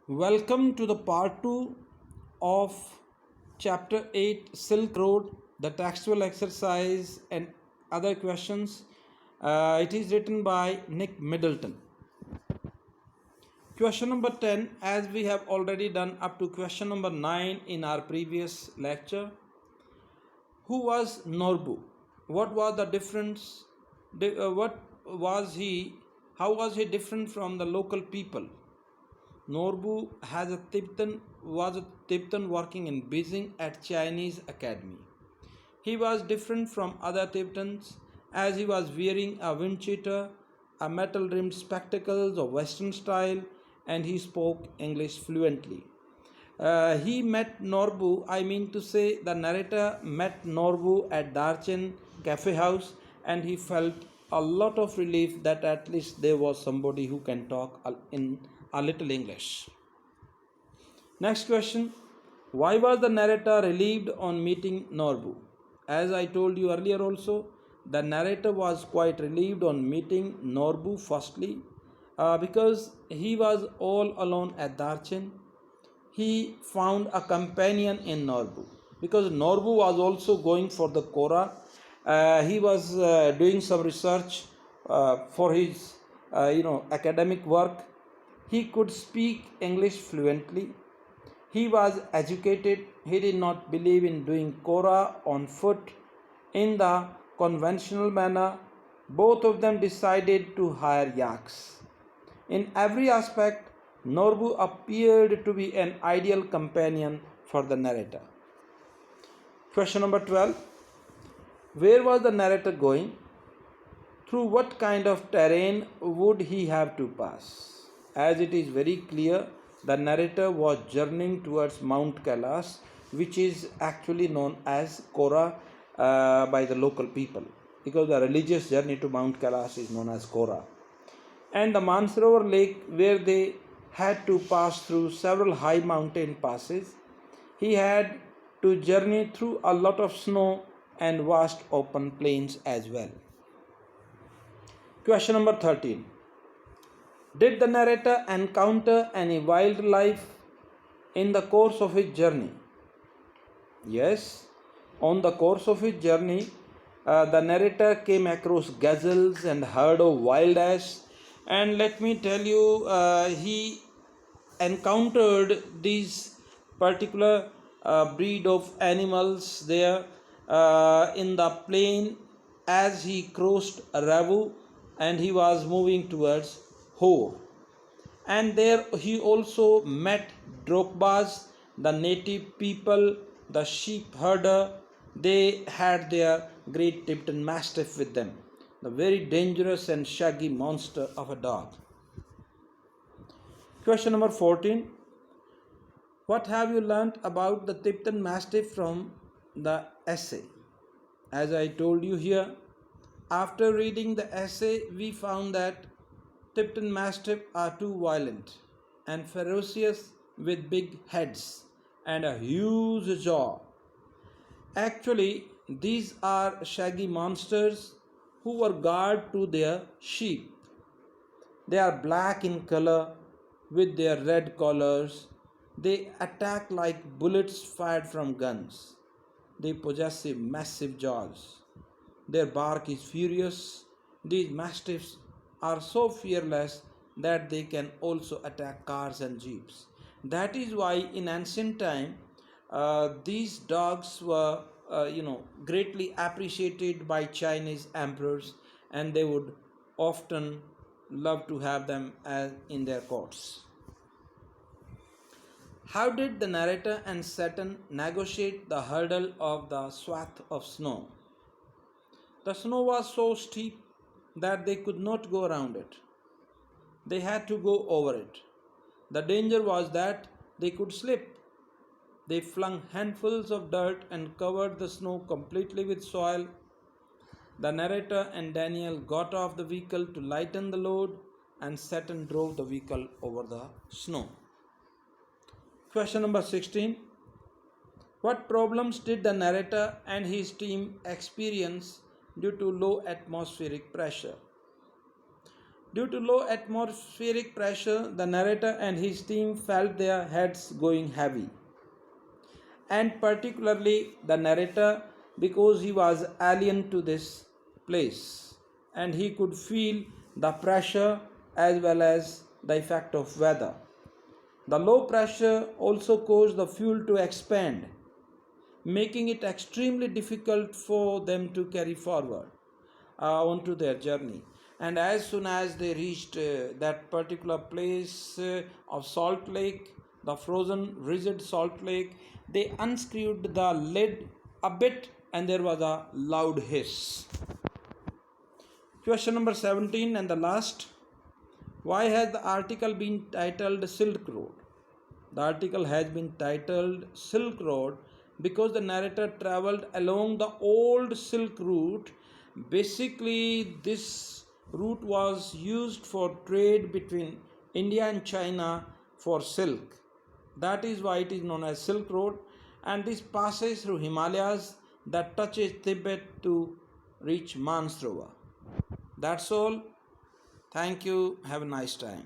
Welcome to the part 2 of chapter 8 Silk Road, the textual exercise and other questions. It is written by Nick Middleton. Question number 10, as we have already done up to question number 9 in our previous lecture. Who was Norbu? What was the difference? What was he? How was he different from the local people? Norbu was a Tibetan working in Beijing at Chinese Academy. He was different from other Tibetans as he was wearing a wind cheater, a metal rimmed spectacles of Western style, and he spoke English fluently. He met Norbu, I mean to say, the narrator met Norbu at Darchen Cafe House, and he felt a lot of relief that at least there was somebody who can talk in a little English. Next question. Why was the narrator relieved on meeting Norbu? As I told you earlier also, the narrator was quite relieved on meeting Norbu firstly because he was all alone at Darchen. He found a companion in Norbu because Norbu was also going for the Kora. He was doing some research for his academic work. He could speak English fluently. He was educated. He did not believe in doing Kora on foot in the conventional manner. Both of them decided to hire yaks. In every aspect, Norbu appeared to be an ideal companion for the narrator. Question number 12. Where was the narrator going? Through what kind of terrain would he have to pass? As it is very clear, the narrator was journeying towards Mount Kailash, which is actually known as Kora by the local people, because the religious journey to Mount Kailash is known as Kora. And the Mansarovar lake, where they had to pass through several high mountain passes, he had to journey through a lot of snow and vast open plains as well. Question number 13. Did the narrator encounter any wildlife in the course of his journey? Yes. On the course of his journey, the narrator came across gazelles and herd of wild ass. And let me tell you, he encountered these particular breed of animals there in the plain as he crossed Ravu and he was moving towards Ho. And there he also met Drokbas, the native people, the sheep herder. They had their great Tibetan Mastiff with them, the very dangerous and shaggy monster of a dog. Question number 14. What have you learnt about the Tibetan Mastiff from the essay? As I told you here, after reading the essay, we found that Tibetan Mastiff are too violent and ferocious with big heads and a huge jaw. Actually, these are shaggy monsters who were guard to their sheep. They are black in color with their red collars. They attack like bullets fired from guns. They possess massive jaws. Their bark is furious. These mastiffs are so fearless that they can also attack cars and jeeps. That is why in ancient time these dogs were greatly appreciated by Chinese emperors, and they would often love to have them in their courts. How did the narrator and Saturn negotiate the hurdle of the swath of snow? The snow was so steep that they could not go around it. They had to go over it. The danger was that they could slip. They flung handfuls of dirt and covered the snow completely with soil. The narrator and Daniel got off the vehicle to lighten the load, and Saturn drove the vehicle over the snow. Question number 16. What problems did the narrator and his team experience due to low atmospheric pressure? Due to low atmospheric pressure, the narrator and his team felt their heads going heavy, and particularly the narrator because he was alien to this place and he could feel the pressure as well as the effect of weather. The low pressure also caused the fuel to expand, making it extremely difficult for them to carry forward onto their journey. And as soon as they reached that particular place of Salt Lake, the frozen, rigid Salt Lake, they unscrewed the lid a bit and there was a loud hiss. Question number 17 and the last. Why has the article been titled Silk Road? The article has been titled Silk Road because the narrator traveled along the old Silk Route. Basically, this route was used for trade between India and China for silk. That is why it is known as Silk Road, and this passes through Himalayas that touches Tibet to reach Mansarovar. That's all. Thank you. Have a nice time.